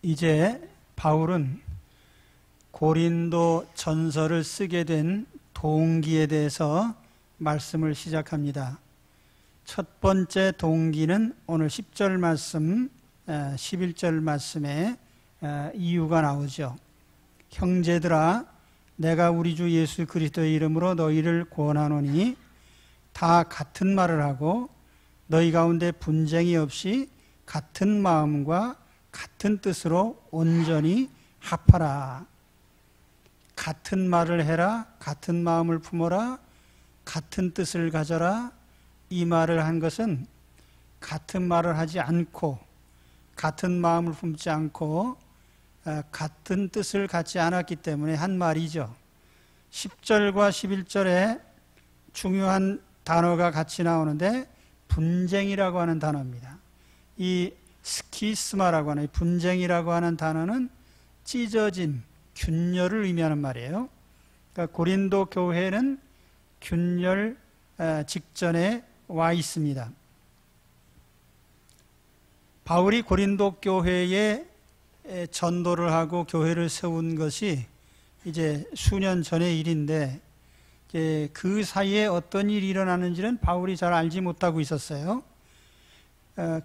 이제 바울은 고린도 전서를 쓰게 된 동기에 대해서 말씀을 시작합니다. 첫 번째 동기는 오늘 10절 말씀, 11절 말씀에 이유가 나오죠. 형제들아, 내가 우리 주 예수 그리스도의 이름으로 너희를 권하노니 다 같은 말을 하고 너희 가운데 분쟁이 없이 같은 마음과 같은 뜻으로 온전히 합하라. 같은 말을 해라, 같은 마음을 품어라, 같은 뜻을 가져라. 이 말을 한 것은 같은 말을 하지 않고 같은 마음을 품지 않고 같은 뜻을 갖지 않았기 때문에 한 말이죠. 10절과 11절에 중요한 단어가 같이 나오는데 분쟁이라고 하는 단어입니다. 이 스키스마라고 하는 분쟁이라고 하는 단어는 찢어짐, 균열을 의미하는 말이에요. 그러니까 고린도 교회는 균열 직전에 와 있습니다. 바울이 고린도 교회에 전도를 하고 교회를 세운 것이 이제 수년 전의 일인데 그 사이에 어떤 일이 일어나는지는 바울이 잘 알지 못하고 있었어요.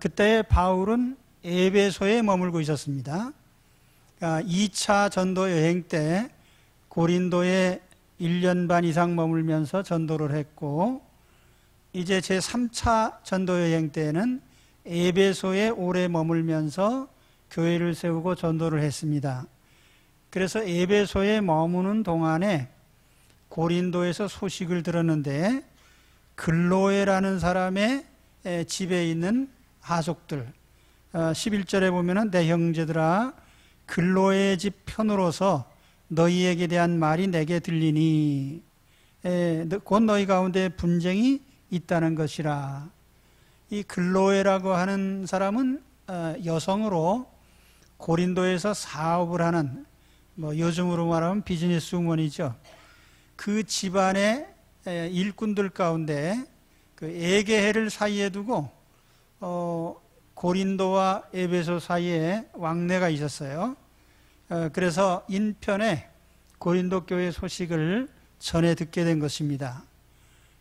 그때 바울은 에베소에 머물고 있었습니다. 2차 전도 여행 때 고린도에 1년 반 이상 머물면서 전도를 했고, 이제 제3차 전도 여행 때는 에베소에 오래 머물면서 교회를 세우고 전도를 했습니다. 그래서 에베소에 머무는 동안에 고린도에서 소식을 들었는데 글로에라는 사람의 집에 있는 하족들, 11절에 보면은 내 형제들아, 글로의 집 편으로서 너희에게 대한 말이 내게 들리니 곧 너희 가운데 분쟁이 있다는 것이라. 이 글로에라고 하는 사람은 여성으로 고린도에서 사업을 하는, 요즘으로 말하면 비즈니스 우먼이죠. 그 집안의 일꾼들 가운데 그 에게해를 사이에 두고 고린도와 에베소 사이에 왕래가 있었어요. 그래서 인편에 고린도 교회 소식을 전해 듣게 된 것입니다.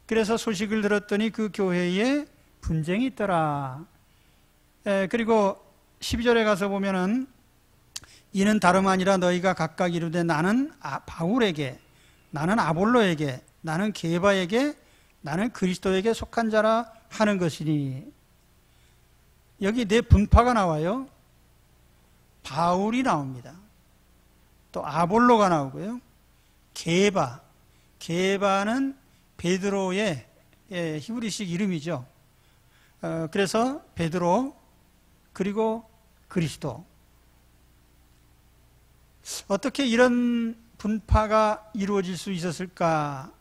그래서 소식을 들었더니 그 교회에 분쟁이 있더라. 그리고 12절에 가서 보면은 이는 다름 아니라 너희가 각각 이르되 나는 바울에게, 나는 아볼로에게, 나는 게바에게, 나는 그리스도에게 속한 자라 하는 것이니. 여기 네 분파가 나와요. 바울이 나옵니다. 또 아볼로가 나오고요. 게바는 베드로의 히브리식 이름이죠. 그래서 베드로, 그리고 그리스도. 어떻게 이런 분파가 이루어질 수 있었을까?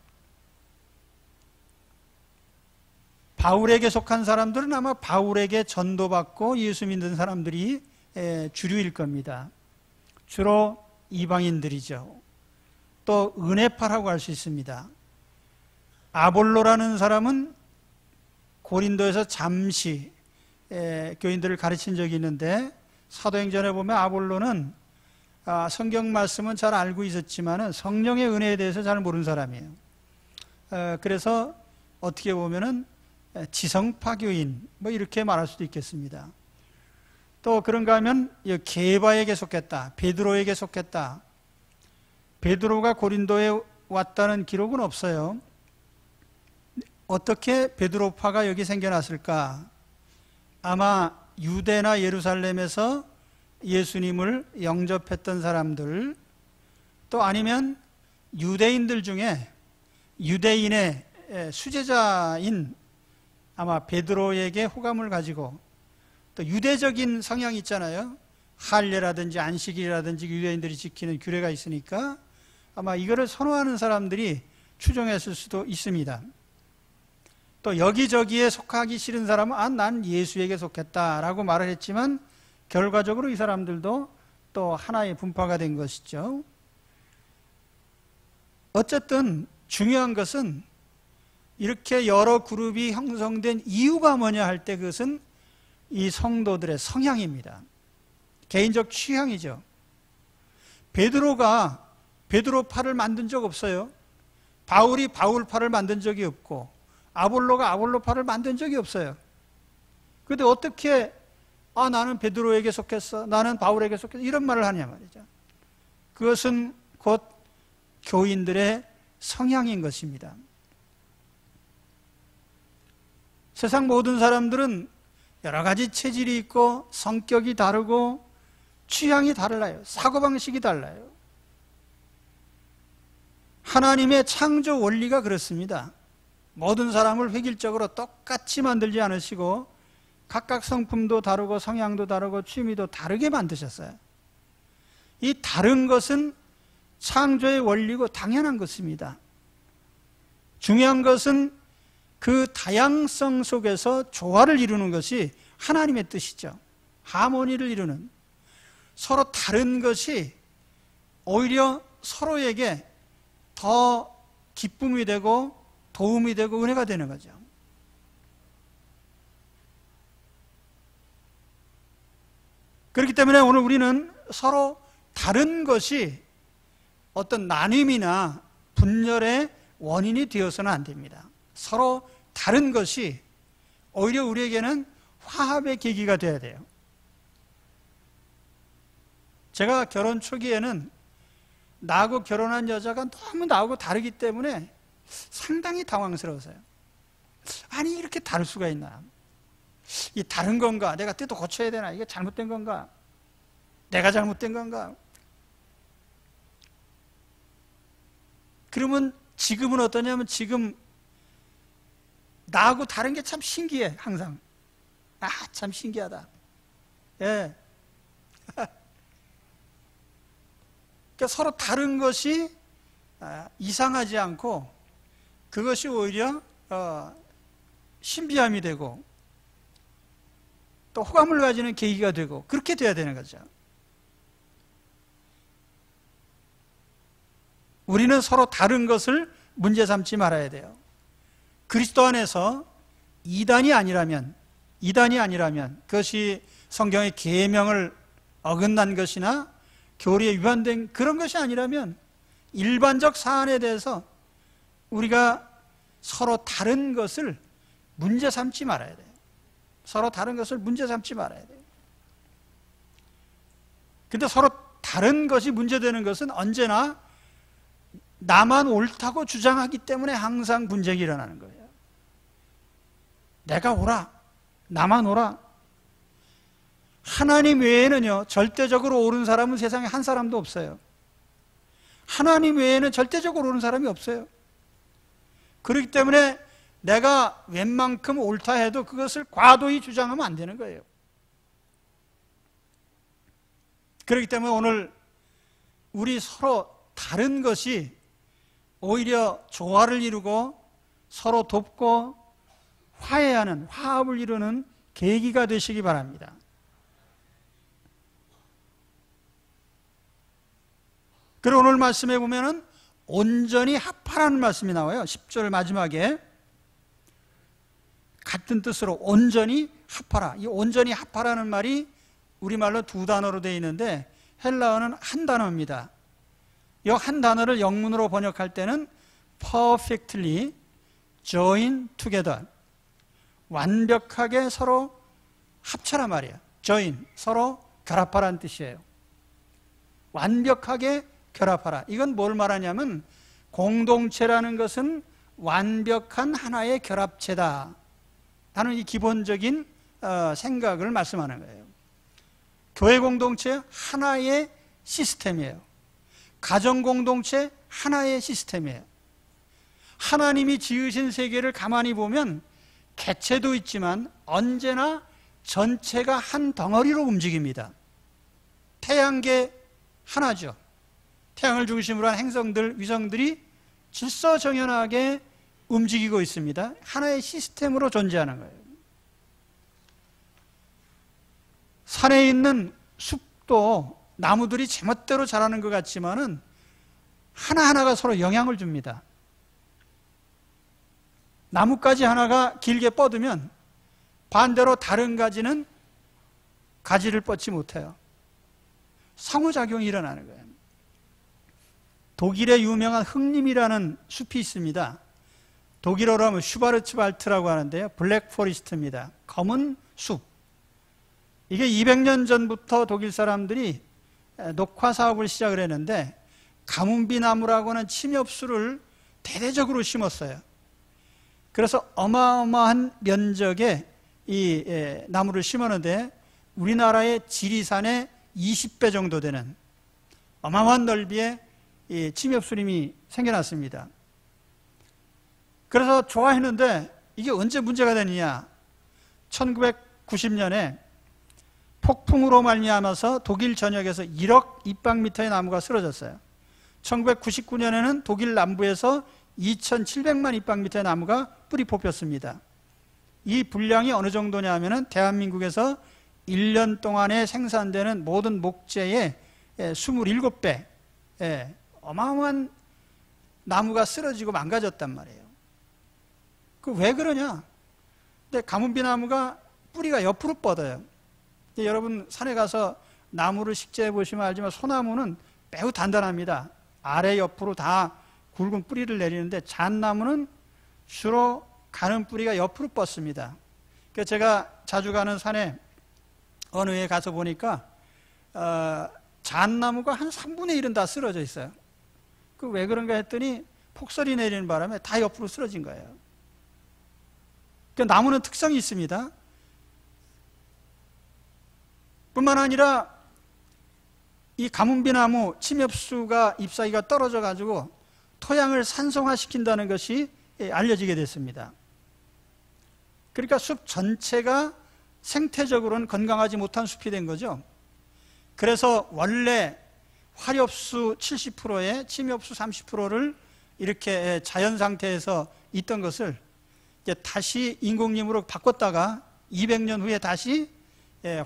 바울에게 속한 사람들은 아마 바울에게 전도받고 예수 믿는 사람들이 주류일 겁니다. 주로 이방인들이죠. 또 은혜파라고 할 수 있습니다. 아볼로라는 사람은 고린도에서 잠시 교인들을 가르친 적이 있는데, 사도행전에 보면 아볼로는 성경 말씀은 잘 알고 있었지만 성령의 은혜에 대해서 잘 모르는 사람이에요. 그래서 어떻게 보면은 지성파 교인, 이렇게 말할 수도 있겠습니다. 또 그런가 하면 게바에게 속했다, 베드로에게 속했다. 베드로가 고린도에 왔다는 기록은 없어요. 어떻게 베드로파가 여기 생겨났을까? 아마 유대나 예루살렘에서 예수님을 영접했던 사람들, 또 아니면 유대인들 중에 유대인의 수제자인 아마 베드로에게 호감을 가지고, 또 유대적인 성향이 있잖아요. 할례라든지 안식일이라든지 유대인들이 지키는 규례가 있으니까 아마 이거를 선호하는 사람들이 추종했을 수도 있습니다. 또 여기저기에 속하기 싫은 사람은 난 예수에게 속했다라고 말을 했지만 결과적으로 이 사람들도 또 하나의 분파가 된 것이죠. 어쨌든 중요한 것은 이렇게 여러 그룹이 형성된 이유가 뭐냐 할 때 그것은 이 성도들의 성향입니다. 개인적 취향이죠. 베드로가 베드로 팔을 만든 적 없어요. 바울이 바울 팔을 만든 적이 없고 아볼로가 아볼로 팔을 만든 적이 없어요. 그런데 어떻게 나는 베드로에게 속했어, 나는 바울에게 속했어, 이런 말을 하냐 말이죠. 그것은 곧 교인들의 성향인 것입니다. 세상 모든 사람들은 여러 가지 체질이 있고 성격이 다르고 취향이 달라요. 사고방식이 달라요. 하나님의 창조 원리가 그렇습니다. 모든 사람을 획일적으로 똑같이 만들지 않으시고 각각 성품도 다르고 성향도 다르고 취미도 다르게 만드셨어요. 이 다른 것은 창조의 원리고 당연한 것입니다. 중요한 것은 그 다양성 속에서 조화를 이루는 것이 하나님의 뜻이죠. 하모니를 이루는. 서로 다른 것이 오히려 서로에게 더 기쁨이 되고 도움이 되고 은혜가 되는 거죠. 그렇기 때문에 오늘 우리는 서로 다른 것이 어떤 나눔이나 분열의 원인이 되어서는 안 됩니다. 서로 다른 것이 오히려 우리에게는 화합의 계기가 되어야 돼요. 제가 결혼 초기에는 나하고 결혼한 여자가 너무 나하고 다르기 때문에 상당히 당황스러웠어요. 아니, 이렇게 다를 수가 있나? 이 다른 건가? 내가 뜻도 고쳐야 되나? 이게 잘못된 건가? 내가 잘못된 건가? 그러면 지금은 어떠냐면 지금 나하고 다른 게 참 신기해, 항상. 참 신기하다. 예. 그러니까 서로 다른 것이 이상하지 않고 그것이 오히려 신비함이 되고 또 호감을 가지는 계기가 되고 그렇게 돼야 되는 거죠. 우리는 서로 다른 것을 문제 삼지 말아야 돼요. 그리스도 안에서 이단이 아니라면 그것이 성경의 계명을 어긋난 것이나 교리에 위반된 그런 것이 아니라면 일반적 사안에 대해서 우리가 서로 다른 것을 문제 삼지 말아야 돼요. 서로 다른 것을 문제 삼지 말아야 돼요. 근데 서로 다른 것이 문제되는 것은 언제나 나만 옳다고 주장하기 때문에 항상 분쟁이 일어나는 거예요. 내가 옳아, 나만 옳아. 하나님 외에는요, 절대적으로 옳은 사람은 세상에 한 사람도 없어요. 하나님 외에는 절대적으로 옳은 사람이 없어요. 그렇기 때문에 내가 웬만큼 옳다 해도 그것을 과도히 주장하면 안 되는 거예요. 그렇기 때문에 오늘 우리 서로 다른 것이 오히려 조화를 이루고 서로 돕고 화해하는, 화합을 이루는 계기가 되시기 바랍니다. 그리고 오늘 말씀에 보면은 온전히 합하라는 말씀이 나와요. 10절 마지막에 같은 뜻으로 온전히 합하라. 이 온전히 합하라는 말이 우리말로 두 단어로 되어 있는데 헬라어는 한 단어입니다. 이 한 단어를 영문으로 번역할 때는 perfectly join together, 완벽하게 서로 합쳐라 말이에요. join, 서로 결합하라는 뜻이에요. 완벽하게 결합하라. 이건 뭘 말하냐면 공동체라는 것은 완벽한 하나의 결합체다 라는 이 기본적인 생각을 말씀하는 거예요. 교회 공동체 하나의 시스템이에요. 가정 공동체 하나의 시스템이에요. 하나님이 지으신 세계를 가만히 보면 개체도 있지만 언제나 전체가 한 덩어리로 움직입니다. 태양계 하나죠. 태양을 중심으로 한 행성들, 위성들이 질서정연하게 움직이고 있습니다. 하나의 시스템으로 존재하는 거예요. 산에 있는 숲도 나무들이 제멋대로 자라는 것 같지만은 하나하나가 서로 영향을 줍니다. 나뭇가지 하나가 길게 뻗으면 반대로 다른 가지는 가지를 뻗지 못해요. 상호작용이 일어나는 거예요. 독일의 유명한 흑림이라는 숲이 있습니다. 독일어로 하면 슈바르츠발트라고 하는데요. 블랙 포리스트입니다. 검은 숲. 이게 200년 전부터 독일 사람들이 녹화 사업을 시작을 했는데 가뭄비 나무라고 하는 침엽수를 대대적으로 심었어요. 그래서 어마어마한 면적의 이 나무를 심었는데 우리나라의 지리산의 20배 정도 되는 어마어마한 넓이의 이 침엽수림이 생겨났습니다. 그래서 좋아했는데 이게 언제 문제가 되느냐? 1990년에 폭풍으로 말미암아서 독일 전역에서 1억 입방미터의 나무가 쓰러졌어요. 1999년에는 독일 남부에서 2,700만 입방미터의 나무가 뿌리 뽑혔습니다. 이 분량이 어느 정도냐 하면은 대한민국에서 1년 동안에 생산되는 모든 목재의 27배, 어마어마한 나무가 쓰러지고 망가졌단 말이에요. 그 왜 그러냐? 근데 가뭄비 나무가 뿌리가 옆으로 뻗어요. 여러분 산에 가서 나무를 식재해 보시면 알지만 소나무는 매우 단단합니다. 아래 옆으로 다 굵은 뿌리를 내리는데 잣나무는 주로 가는 뿌리가 옆으로 뻗습니다. 그래서 제가 자주 가는 산에 어느 해 가서 보니까 잣나무가 한 3분의 1은 다 쓰러져 있어요. 그 왜 그런가 했더니 폭설이 내리는 바람에 다 옆으로 쓰러진 거예요. 그러니까 나무는 특성이 있습니다. 뿐만 아니라 이 가뭄비나무 침엽수가 잎사귀가 떨어져 가지고 토양을 산성화시킨다는 것이 알려지게 됐습니다. 그러니까 숲 전체가 생태적으로는 건강하지 못한 숲이 된 거죠. 그래서 원래 화렵수 70%에 침엽수 30%를 이렇게 자연 상태에서 있던 것을 이제 다시 인공림으로 바꿨다가 200년 후에 다시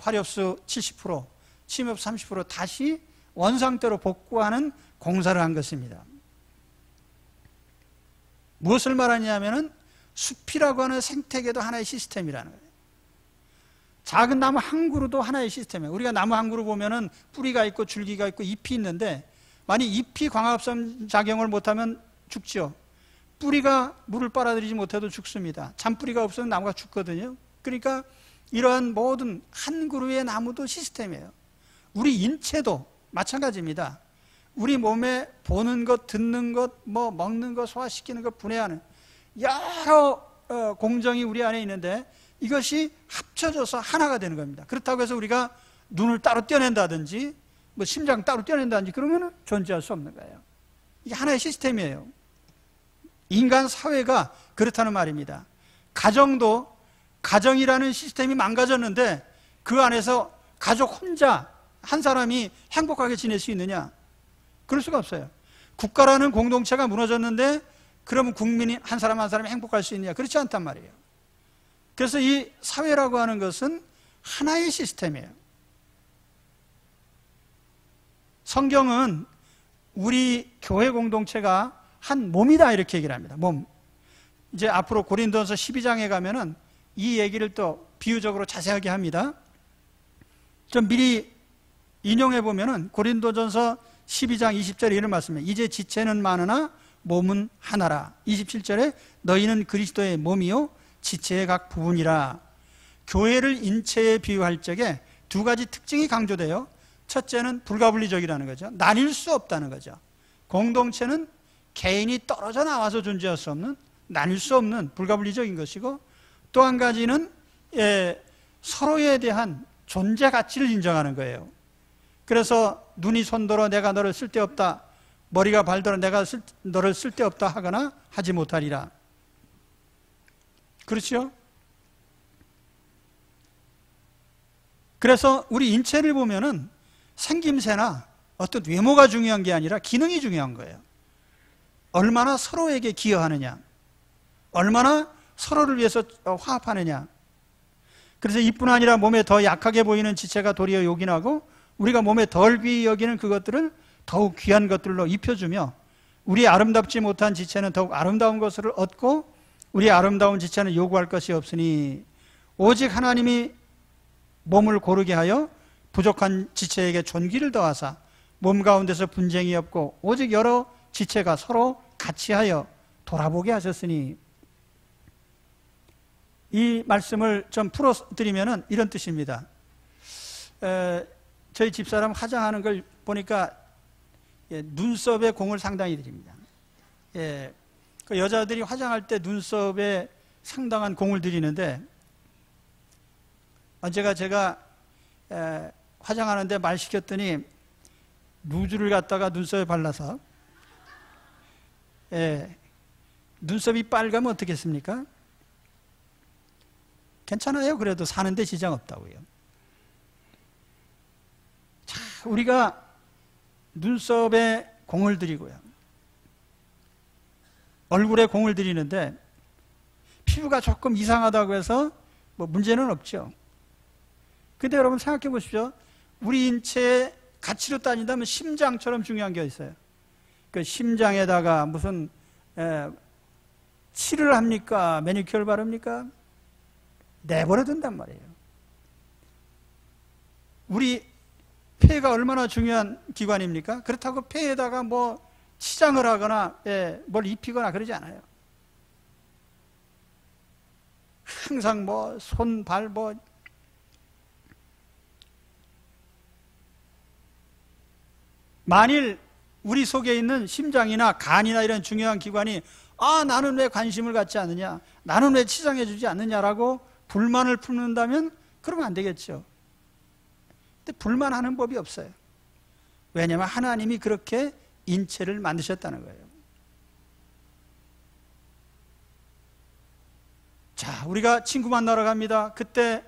화렵수 70%, 침엽수 30% 다시 원상태로 복구하는 공사를 한 것입니다. 무엇을 말하냐면은 숲이라고 하는 생태계도 하나의 시스템이라는 거예요. 작은 나무 한 그루도 하나의 시스템이에요. 우리가 나무 한 그루 보면은 뿌리가 있고 줄기가 있고 잎이 있는데 만약 잎이 광합성 작용을 못하면 죽죠. 뿌리가 물을 빨아들이지 못해도 죽습니다. 잔뿌리가 없으면 나무가 죽거든요. 그러니까 이러한 모든 한 그루의 나무도 시스템이에요. 우리 인체도 마찬가지입니다. 우리 몸에 보는 것, 듣는 것, 뭐 먹는 것, 소화시키는 것, 분해하는 여러 공정이 우리 안에 있는데 이것이 합쳐져서 하나가 되는 겁니다. 그렇다고 해서 우리가 눈을 따로 떼어낸다든지 뭐 심장 따로 떼어낸다든지 그러면 존재할 수 없는 거예요. 이게 하나의 시스템이에요. 인간 사회가 그렇다는 말입니다. 가정도 가정이라는 시스템이 망가졌는데 그 안에서 가족 혼자 한 사람이 행복하게 지낼 수 있느냐? 그럴 수가 없어요. 국가라는 공동체가 무너졌는데 그러면 국민이 한 사람 한 사람이 행복할 수 있느냐? 그렇지 않단 말이에요. 그래서 이 사회라고 하는 것은 하나의 시스템이에요. 성경은 우리 교회 공동체가 한 몸이다 이렇게 얘기를 합니다. 몸. 이제 앞으로 고린도전서 12장에 가면은 이 얘기를 또 비유적으로 자세하게 합니다. 좀 미리 인용해 보면은 고린도전서 12장 20절에 이런 말씀이에요. 이제 지체는 많으나 몸은 하나라. 27절에 너희는 그리스도의 몸이요 지체의 각 부분이라. 교회를 인체에 비유할 적에 두 가지 특징이 강조돼요. 첫째는 불가분리적이라는 거죠. 나뉠 수 없다는 거죠. 공동체는 개인이 떨어져 나와서 존재할 수 없는, 나뉠 수 없는 불가분리적인 것이고, 또 한 가지는 서로에 대한 존재 가치를 인정하는 거예요. 그래서 눈이 손들어 내가 너를 쓸데없다, 머리가 발들어 내가 너를 쓸데없다 하거나 하지 못하리라. 그렇죠? 그래서 우리 인체를 보면은 생김새나 어떤 외모가 중요한 게 아니라 기능이 중요한 거예요. 얼마나 서로에게 기여하느냐, 얼마나 서로를 위해서 화합하느냐. 그래서 이뿐 아니라 몸에 더 약하게 보이는 지체가 도리어 요긴하고 우리가 몸에 덜 귀히 여기는 그것들을 더욱 귀한 것들로 입혀주며 우리 아름답지 못한 지체는 더욱 아름다운 것을 얻고 우리 아름다운 지체는 요구할 것이 없으니 오직 하나님이 몸을 고르게 하여 부족한 지체에게 존귀를 더하사 몸 가운데서 분쟁이 없고 오직 여러 지체가 서로 같이하여 돌아보게 하셨으니, 이 말씀을 좀 풀어드리면 이런 뜻입니다. 저희 집사람 화장하는 걸 보니까 눈썹에 공을 상당히 들입니다. 그 여자들이 화장할 때 눈썹에 상당한 공을 들이는데, 언제가 제가 화장하는데 말 시켰더니 루즈를 갖다가 눈썹에 발라서 눈썹이 빨가면 어떻겠습니까? 괜찮아요. 그래도 사는데 지장 없다고요. 자, 우리가 눈썹에 공을 들이고요, 얼굴에 공을 들이는데 피부가 조금 이상하다고 해서 뭐 문제는 없죠. 근데 여러분 생각해 보십시오. 우리 인체의 가치로 따진다면 심장처럼 중요한 게 있어요. 그 심장에다가 무슨 칠을 합니까? 매니큐어를 바릅니까? 내버려 둔단 말이에요. 우리 폐가 얼마나 중요한 기관입니까? 그렇다고 폐에다가 뭐 치장을 하거나 뭘 입히거나 그러지 않아요. 항상 뭐 손, 발 뭐 만일 우리 속에 있는 심장이나 간이나 이런 중요한 기관이 나는 왜 관심을 갖지 않느냐, 나는 왜 치장해 주지 않느냐라고 불만을 품는다면 그러면 안 되겠죠. 근데 불만하는 법이 없어요. 왜냐하면 하나님이 그렇게 인체를 만드셨다는 거예요. 자, 우리가 친구 만나러 갑니다. 그때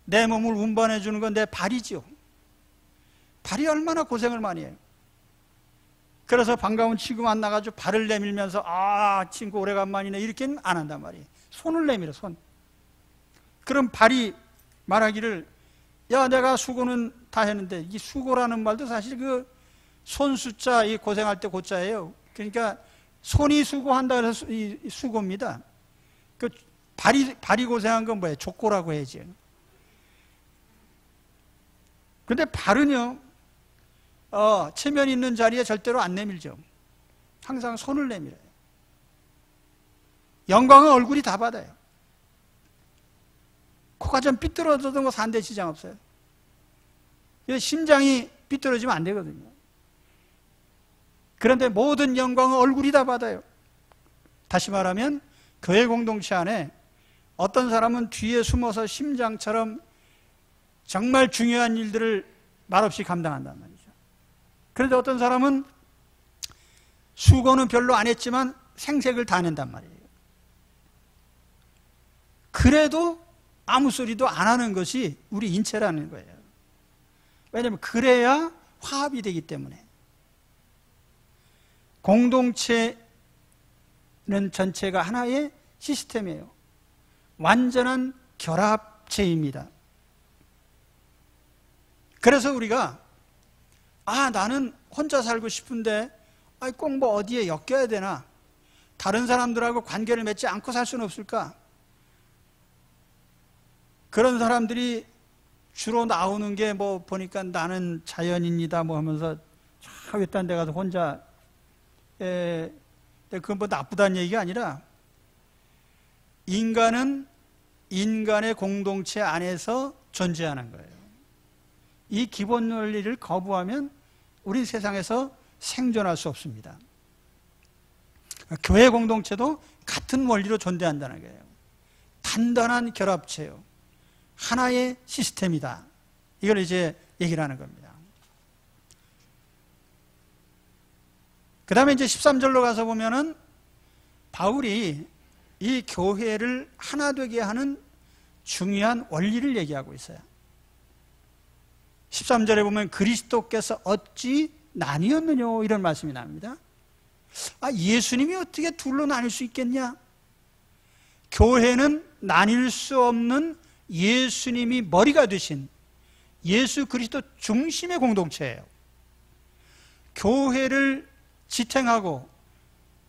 내 몸을 운반해 주는 건 내 발이죠. 발이 얼마나 고생을 많이 해요. 그래서 반가운 친구 만나가지고 발을 내밀면서 친구 오래간만이네 이렇게는 안 한단 말이에요. 손을 내밀어, 손. 그럼 발이 말하기를, 야, 내가 수고는 다 했는데, 이 수고라는 말도 사실 그 손 숫자, 이 고생할 때 고자예요. 그러니까 손이 수고한다 그래서 이 수고입니다. 그 발이 고생한 건 뭐예요? 족고라고 해야지. 근데 발은요, 체면 있는 자리에 절대로 안 내밀죠. 항상 손을 내밀어요. 영광은 얼굴이 다 받아요. 코가 좀 삐뚤어져도 뭐 산대 지장 없어요. 심장이 삐뚤어지면 안 되거든요. 그런데 모든 영광은 얼굴이 다 받아요. 다시 말하면 교회 공동체 안에 어떤 사람은 뒤에 숨어서 심장처럼 정말 중요한 일들을 말없이 감당한단 말이죠. 그런데 어떤 사람은 수고는 별로 안 했지만 생색을 다 낸단 말이에요. 그래도 아무 소리도 안 하는 것이 우리 인체라는 거예요. 왜냐하면 그래야 화합이 되기 때문에. 공동체는 전체가 하나의 시스템이에요. 완전한 결합체입니다. 그래서 우리가 나는 혼자 살고 싶은데 꼭 뭐 어디에 엮여야 되나, 다른 사람들하고 관계를 맺지 않고 살 수는 없을까? 그런 사람들이 주로 나오는 게 뭐 보니까 나는 자연인이다 뭐 하면서 저 외딴 데 가서 혼자, 그건 뭐 나쁘다는 얘기가 아니라, 인간은 인간의 공동체 안에서 존재하는 거예요. 이 기본 원리를 거부하면 우리 세상에서 생존할 수 없습니다. 교회 공동체도 같은 원리로 존재한다는 거예요. 단단한 결합체요. 하나의 시스템이다. 이걸 이제 얘기를 하는 겁니다. 그 다음에 이제 13절로 가서 보면은 바울이 이 교회를 하나 되게 하는 중요한 원리를 얘기하고 있어요. 13절에 보면 그리스도께서 어찌 나뉘었느냐 이런 말씀이 나옵니다. 예수님이 어떻게 둘로 나뉠 수 있겠냐? 교회는 나뉠 수 없는 예수님이 머리가 되신 예수 그리스도 중심의 공동체예요. 교회를 지탱하고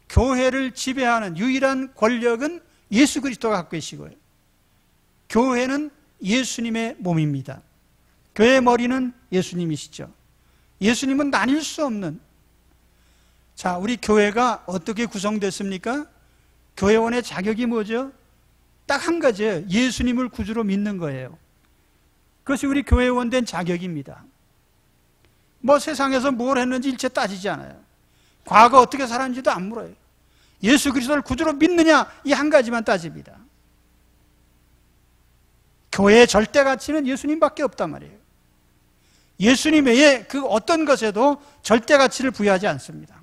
교회를 지배하는 유일한 권력은 예수 그리스도가 갖고 계시고요. 교회는 예수님의 몸입니다. 교회의 머리는 예수님이시죠. 예수님은 나뉠 수 없는. 자, 우리 교회가 어떻게 구성됐습니까? 교회원의 자격이 뭐죠? 딱 한 가지예요. 예수님을 구주로 믿는 거예요. 그것이 우리 교회원 된 자격입니다. 뭐 세상에서 뭘 했는지 일체 따지지 않아요. 과거 어떻게 살았는지도 안 물어요. 예수 그리스도를 구주로 믿느냐, 이 한 가지만 따집니다. 교회의 절대 가치는 예수님밖에 없단 말이에요. 예수님 외에 그 어떤 것에도 절대 가치를 부여하지 않습니다.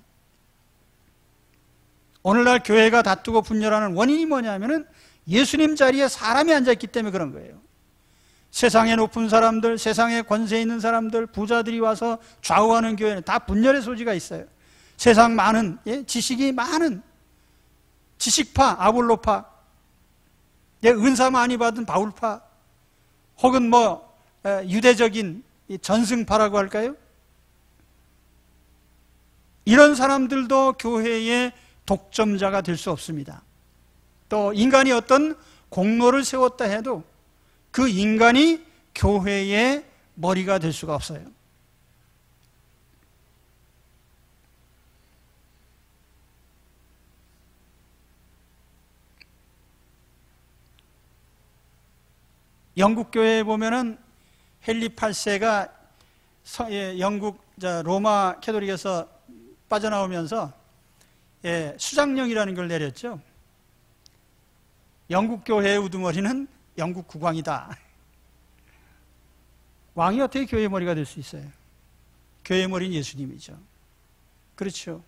오늘날 교회가 다투고 분열하는 원인이 뭐냐면은 예수님 자리에 사람이 앉아있기 때문에 그런 거예요. 세상에 높은 사람들, 세상에 권세 있는 사람들, 부자들이 와서 좌우하는 교회는 다 분열의 소지가 있어요. 세상 많은, 지식이 많은 지식파, 아볼로파, 은사 많이 받은 바울파, 혹은 뭐 유대적인 전승파라고 할까요? 이런 사람들도 교회의 독점자가 될 수 없습니다. 또 인간이 어떤 공로를 세웠다 해도 그 인간이 교회의 머리가 될 수가 없어요. 영국 교회에 보면은 헨리 8세가 영국 로마 캐토릭에서 빠져나오면서 수장령이라는 걸 내렸죠. 영국 교회의 우두머리는 영국 국왕이다. 왕이 어떻게 교회의 머리가 될 수 있어요? 교회의 머리는 예수님이죠. 그렇죠.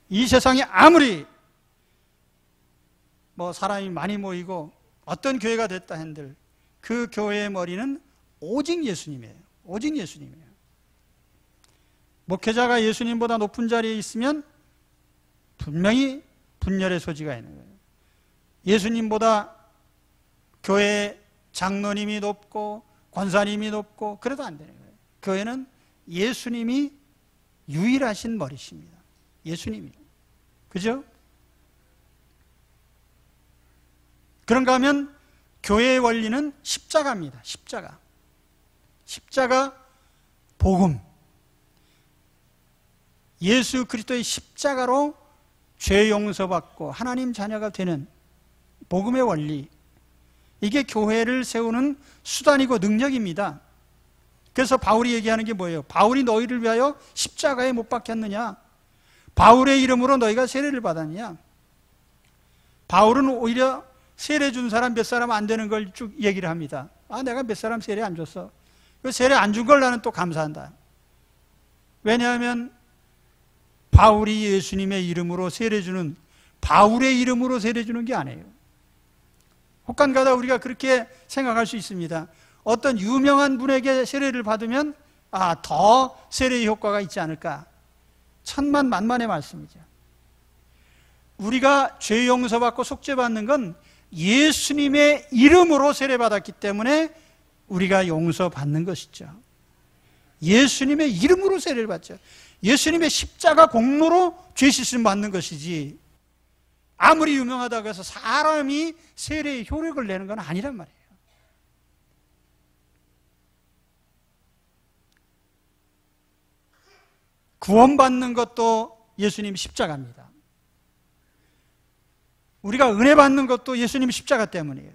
이 세상에 아무리 뭐 사람이 많이 모이고 어떤 교회가 됐다 한들 그 교회의 머리는 오직 예수님이에요. 오직 예수님이에요. 목회자가 예수님보다 높은 자리에 있으면 분명히 분열의 소지가 있는 거예요. 예수님보다 교회 장로님이 높고 권사님이 높고 그래도 안 되는 거예요. 교회는 예수님이 유일하신 머리십니다. 예수님이요. 그죠? 그런가 하면 교회의 원리는 십자가입니다. 십자가. 십자가 복음. 예수 그리스도의 십자가로 죄 용서받고 하나님 자녀가 되는 복음의 원리. 이게 교회를 세우는 수단이고 능력입니다. 그래서 바울이 얘기하는 게 뭐예요? 바울이 너희를 위하여 십자가에 못 박혔느냐? 바울의 이름으로 너희가 세례를 받았느냐? 바울은 오히려 세례 준 사람 몇 사람 안 되는 걸 쭉 얘기를 합니다. 아, 내가 몇 사람 세례 안 줬어. 그 세례 안 준 걸 나는 또 감사한다. 왜냐하면 바울이 예수님의 이름으로 세례 주는, 바울의 이름으로 세례 주는 게 아니에요. 혹간가다 우리가 그렇게 생각할 수 있습니다. 어떤 유명한 분에게 세례를 받으면 더 세례의 효과가 있지 않을까. 천만만만의 말씀이죠. 우리가 죄 용서받고 속죄받는 건 예수님의 이름으로 세례받았기 때문에 우리가 용서받는 것이죠. 예수님의 이름으로 세례를 받죠. 예수님의 십자가 공로로 죄 씻음 받는 것이지, 아무리 유명하다고 해서 사람이 세례의 효력을 내는 건 아니란 말이에요. 구원받는 것도 예수님 십자가입니다. 우리가 은혜 받는 것도 예수님 십자가 때문이에요.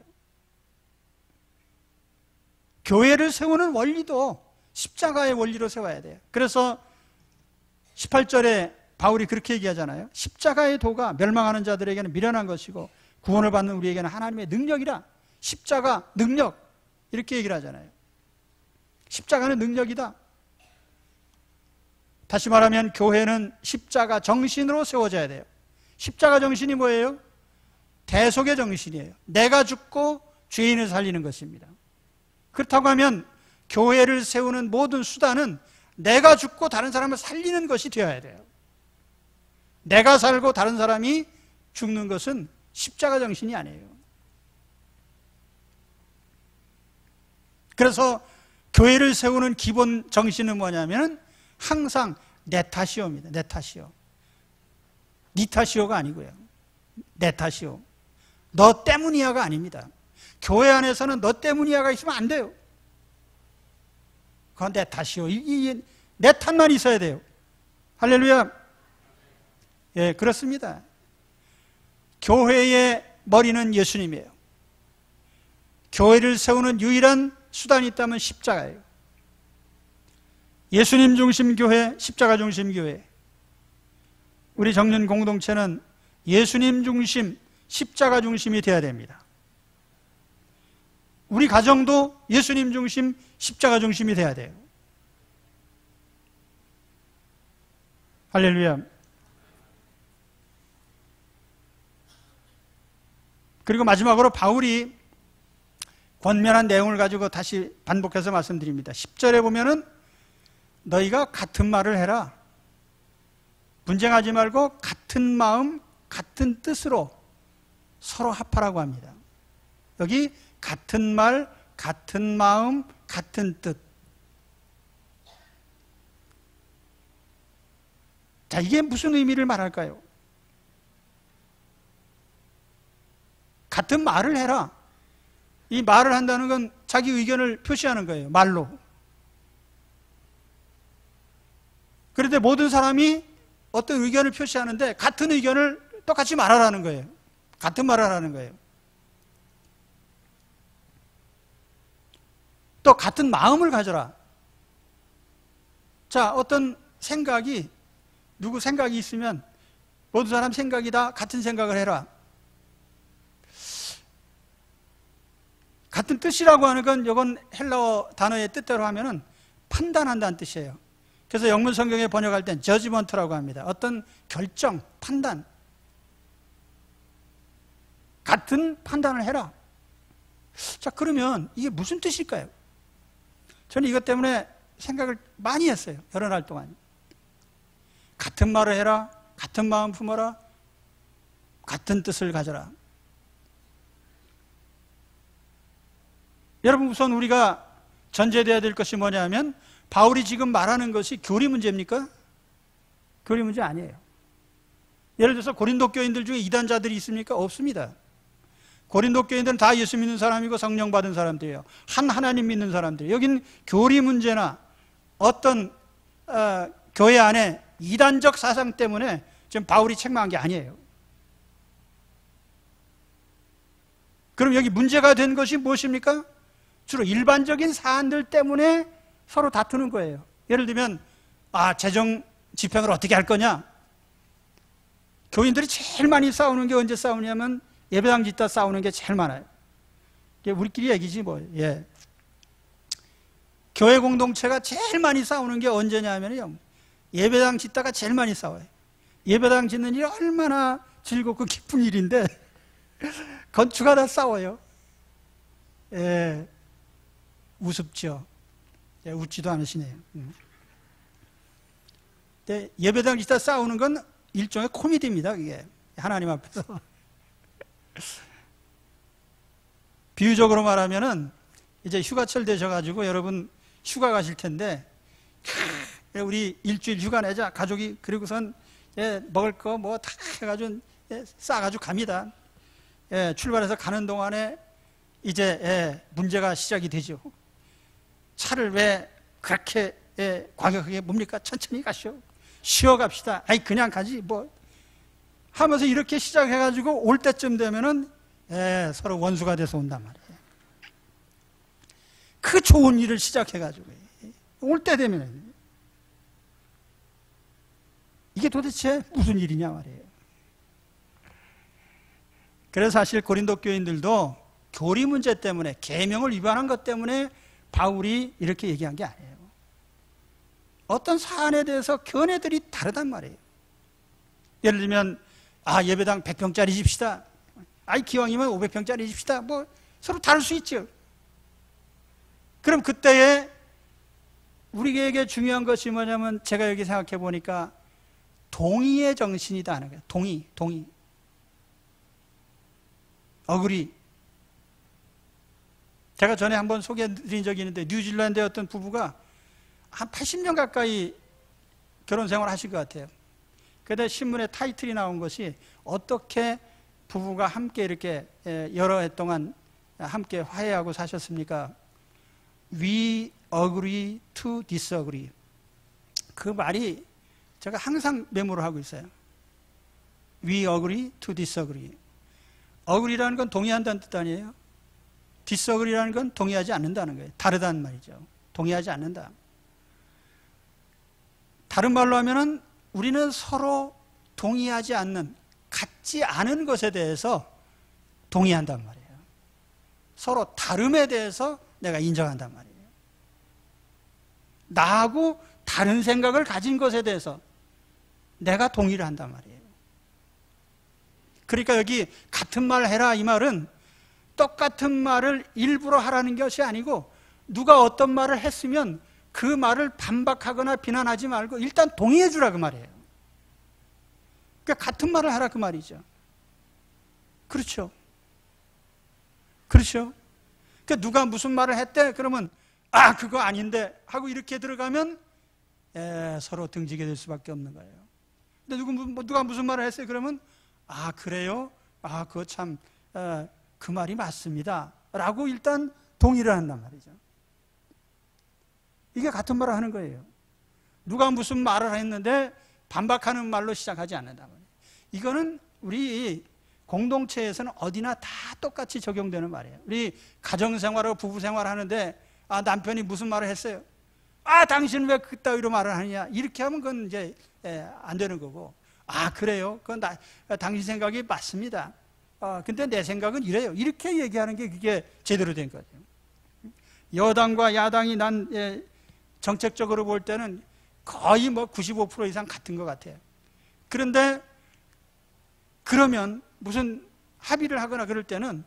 교회를 세우는 원리도 십자가의 원리로 세워야 돼요. 그래서 18절에 바울이 그렇게 얘기하잖아요. 십자가의 도가 멸망하는 자들에게는 미련한 것이고 구원을 받는 우리에게는 하나님의 능력이라. 십자가 능력, 이렇게 얘기를 하잖아요. 십자가는 능력이다. 다시 말하면 교회는 십자가 정신으로 세워져야 돼요. 십자가 정신이 뭐예요? 대속의 정신이에요. 내가 죽고 죄인을 살리는 것입니다. 그렇다고 하면 교회를 세우는 모든 수단은 내가 죽고 다른 사람을 살리는 것이 되어야 돼요. 내가 살고 다른 사람이 죽는 것은 십자가 정신이 아니에요. 그래서 교회를 세우는 기본 정신은 뭐냐면 항상 내 탓이오입니다. 내 탓이오. 네 탓이오가 아니고요. 내 탓이오. 너 때문이야가 아닙니다. 교회 안에서는 너 때문이야가 있으면 안 돼요. 그건 내 탓이요. 내 탓만 있어야 돼요. 할렐루야. 예, 그렇습니다. 교회의 머리는 예수님이에요. 교회를 세우는 유일한 수단이 있다면 십자가예요. 예수님 중심 교회, 십자가 중심 교회. 우리 정년 공동체는 예수님 중심, 십자가 중심이 되어야 됩니다. 우리 가정도 예수님 중심, 십자가 중심이 되어야 돼요. 할렐루야. 그리고 마지막으로 바울이 권면한 내용을 가지고 다시 반복해서 말씀드립니다. 10절에 보면은 너희가 같은 말을 해라. 분쟁하지 말고 같은 마음, 같은 뜻으로 서로 합하라고 합니다. 여기 같은 말, 같은 마음, 같은 뜻. 자, 이게 무슨 의미를 말할까요? 같은 말을 해라. 이 말을 한다는 건 자기 의견을 표시하는 거예요. 말로. 그런데 모든 사람이 어떤 의견을 표시하는데 같은 의견을 똑같이 말하라는 거예요. 같은 말을 하라는 거예요. 또 같은 마음을 가져라. 자, 어떤 생각이, 누구 생각이 있으면 모든 사람 생각이 다 같은 생각을 해라. 같은 뜻이라고 하는 건 이건 헬라어 단어의 뜻대로 하면은 판단한다는 뜻이에요. 그래서 영문 성경에 번역할 땐 judgment라고 합니다. 어떤 결정, 판단. 같은 판단을 해라. 자, 그러면 이게 무슨 뜻일까요? 저는 이것 때문에 생각을 많이 했어요. 여러 날 동안. 같은 말을 해라. 같은 마음 품어라. 같은 뜻을 가져라. 여러분, 우선 우리가 전제되어야 될 것이 뭐냐면 바울이 지금 말하는 것이 교리 문제입니까? 교리 문제 아니에요. 예를 들어서 고린도 교인들 중에 이단자들이 있습니까? 없습니다. 고린도 교인들은 다 예수 믿는 사람이고 성령 받은 사람들이에요. 한 하나님 믿는 사람들이에요. 여긴 교리 문제나 어떤 교회 안에 이단적 사상 때문에 지금 바울이 책망한 게 아니에요. 그럼 여기 문제가 된 것이 무엇입니까? 주로 일반적인 사안들 때문에 서로 다투는 거예요. 예를 들면 재정 집행을 어떻게 할 거냐? 교인들이 제일 많이 싸우는 게 언제 싸우냐면 예배당 짓다 싸우는 게 제일 많아요. 이게 우리끼리 얘기지 뭐. 예. 교회 공동체가 제일 많이 싸우는 게 언제냐면요, 예배당 짓다가 제일 많이 싸워요. 예배당 짓는 일이 얼마나 즐겁고 기쁜 일인데 건축하다 싸워요. 예. 우습죠. 예, 웃지도 않으시네요. 근데 예배당 짓다 싸우는 건 일종의 코미디입니다. 그게 하나님 앞에서. 비유적으로 말하면은 이제 휴가철 되셔가지고 여러분 휴가 가실 텐데 우리 일주일 휴가 내자 가족이. 그리고선 먹을 거 뭐 다 해가지고 싸가지고 갑니다. 출발해서 가는 동안에 이제 문제가 시작이 되죠. 차를 왜 그렇게 과격하게 뭡니까? 천천히 가시오. 쉬어 갑시다. 아이 그냥 가지 뭐 하면서 이렇게 시작해가지고 올 때쯤 되면은 서로 원수가 돼서 온단 말이에요. 그 좋은 일을 시작해가지고 올 때 되면은 이게 도대체 무슨 일이냐 말이에요. 그래서 사실 고린도 교인들도 교리 문제 때문에, 계명을 위반한 것 때문에 바울이 이렇게 얘기한 게 아니에요. 어떤 사안에 대해서 견해들이 다르단 말이에요. 예를 들면 예배당 100평짜리 집시다. 기왕이면 500평짜리 집시다. 뭐 서로 다를 수 있죠. 그럼 그때에 우리에게 중요한 것이 뭐냐면, 제가 여기 생각해 보니까 동의의 정신이다 하는 거예요. 동의. 어그리. 제가 전에 한번 소개해 드린 적이 있는데, 뉴질랜드의 어떤 부부가 한 80년 가까이 결혼 생활을 하실 것 같아요. 그때 신문에 타이틀이 나온 것이 어떻게 부부가 함께 이렇게 여러 해 동안 함께 화해하고 사셨습니까? We agree to disagree. 그 말이 제가 항상 메모를 하고 있어요. We agree to disagree. agree라는 건 동의한다는 뜻 아니에요? disagree라는 건 동의하지 않는다는 거예요. 다르다는 말이죠. 동의하지 않는다. 다른 말로 하면은 우리는 서로 동의하지 않는, 같지 않은 것에 대해서 동의한단 말이에요. 서로 다름에 대해서 내가 인정한단 말이에요. 나하고 다른 생각을 가진 것에 대해서 내가 동의를 한단 말이에요. 그러니까 여기 같은 말 해라 이 말은 똑같은 말을 일부러 하라는 것이 아니고, 누가 어떤 말을 했으면 그 말을 반박하거나 비난하지 말고 일단 동의해 주라 그 말이에요. 그러니까 같은 말을 하라 그 말이죠. 그렇죠. 그렇죠. 그러니까 누가 무슨 말을 했대 그러면 아 그거 아닌데 하고 이렇게 들어가면 서로 등지게 될 수밖에 없는 거예요. 근데 누가 무슨 말을 했어요 그러면 아 그래요? 아 그거 참 그 말이 맞습니다 라고 일단 동의를 한단 말이죠. 이게 같은 말을 하는 거예요. 누가 무슨 말을 했는데 반박하는 말로 시작하지 않는단 말이에요. 이거는 우리 공동체에서는 어디나 다 똑같이 적용되는 말이에요. 우리 가정생활하고 부부생활 하는데 아 남편이 무슨 말을 했어요. 아 당신은 왜 그따위로 말을 하느냐 이렇게 하면 그건 이제 안 되는 거고, 아 그래요? 그건 당신 생각이 맞습니다. 근데 내 생각은 이래요. 이렇게 얘기하는 게 그게 제대로 된 거죠. 여당과 야당이 난 정책적으로 볼 때는 거의 뭐 95% 이상 같은 것 같아요. 그런데 그러면 무슨 합의를 하거나 그럴 때는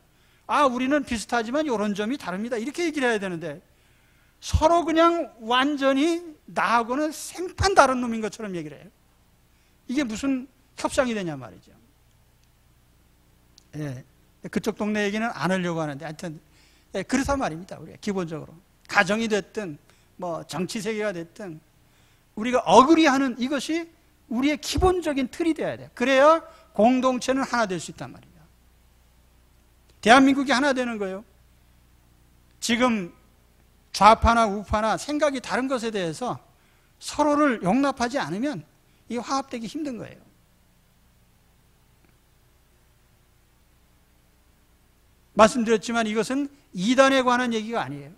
아 우리는 비슷하지만 이런 점이 다릅니다 이렇게 얘기를 해야 되는데, 서로 그냥 완전히 나하고는 생판 다른 놈인 것처럼 얘기를 해요. 이게 무슨 협상이 되냐 말이죠. 예, 그쪽 동네 얘기는 안 하려고 하는데 하여튼 그렇단 말입니다. 우리가 기본적으로 가정이 됐든 뭐 정치 세계가 됐든 우리가 어그리하는 이것이 우리의 기본적인 틀이 되어야 돼요. 그래야 공동체는 하나 될 수 있단 말이에요. 대한민국이 하나 되는 거예요. 지금 좌파나 우파나 생각이 다른 것에 대해서 서로를 용납하지 않으면 이 화합되기 힘든 거예요. 말씀드렸지만 이것은 이단에 관한 얘기가 아니에요.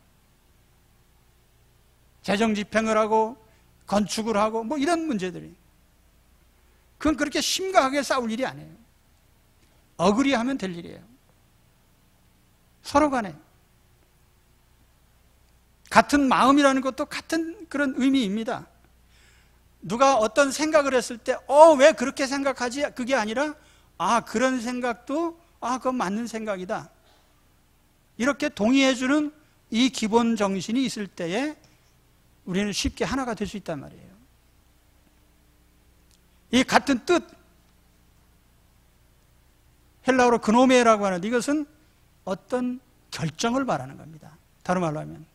재정 집행을 하고 건축을 하고 뭐 이런 문제들이, 그건 그렇게 심각하게 싸울 일이 아니에요. 어그리하면 될 일이에요. 서로 간에 같은 마음이라는 것도 같은 그런 의미입니다. 누가 어떤 생각을 했을 때 왜 그렇게 생각하지? 그게 아니라 아 그런 생각도 그건 맞는 생각이다 이렇게 동의해주는 이 기본 정신이 있을 때에 우리는 쉽게 하나가 될 수 있단 말이에요. 이 같은 뜻, 헬라어로 그노메라고 하는데 이것은 어떤 결정을 말하는 겁니다. 다른 말로 하면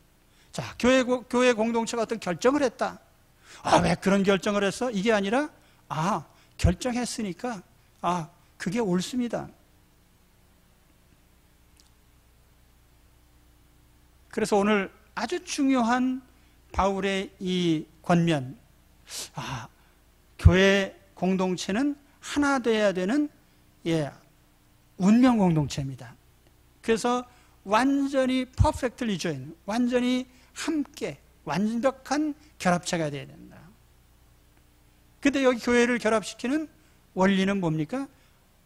자 교회 공동체가 어떤 결정을 했다. 왜 그런 결정을 했어? 이게 아니라 결정했으니까 그게 옳습니다. 그래서 오늘 아주 중요한 바울의 이 권면, 교회 공동체는 하나 되어야 되는 운명 공동체입니다. 그래서 완전히 perfectly joined, 완전히 함께 완벽한 결합체가 되어야 된다. 근데 여기 교회를 결합시키는 원리는 뭡니까?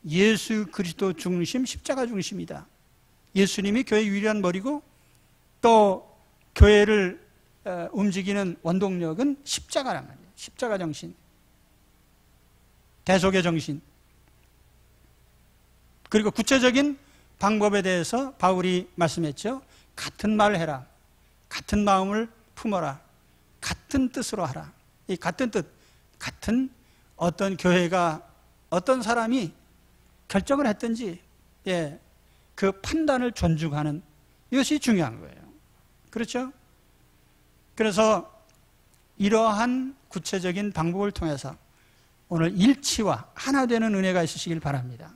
예수 그리스도 중심, 십자가 중심이다. 예수님이 교회의 유일한 머리고 또 교회를 움직이는 원동력은 십자가란 말이에요. 십자가 정신, 대속의 정신. 그리고 구체적인 방법에 대해서 바울이 말씀했죠. 같은 말을 해라, 같은 마음을 품어라, 같은 뜻으로 하라. 이 같은 뜻, 같은 어떤 교회가 어떤 사람이 결정을 했든지 그 판단을 존중하는 이것이 중요한 거예요. 그렇죠? 그래서 이러한 구체적인 방법을 통해서 오늘 일치와 하나 되는 은혜가 있으시길 바랍니다.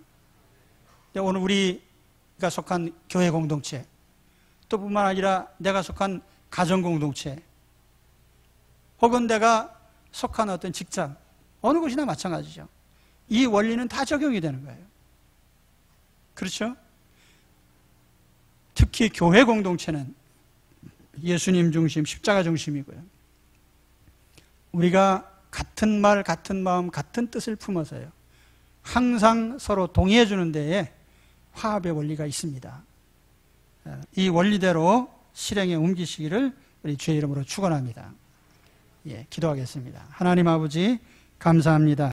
오늘 우리가 속한 교회 공동체, 또 뿐만 아니라 내가 속한 가정공동체, 혹은 내가 속한 어떤 직장, 어느 곳이나 마찬가지죠. 이 원리는 다 적용이 되는 거예요. 그렇죠? 특히 교회 공동체는 예수님 중심, 십자가 중심이고요. 우리가 같은 말, 같은 마음, 같은 뜻을 품어서요, 항상 서로 동의해 주는 데에 화합의 원리가 있습니다. 이 원리대로 실행에 옮기시기를 우리 주의 이름으로 축원합니다. 예, 기도하겠습니다. 하나님 아버지 감사합니다.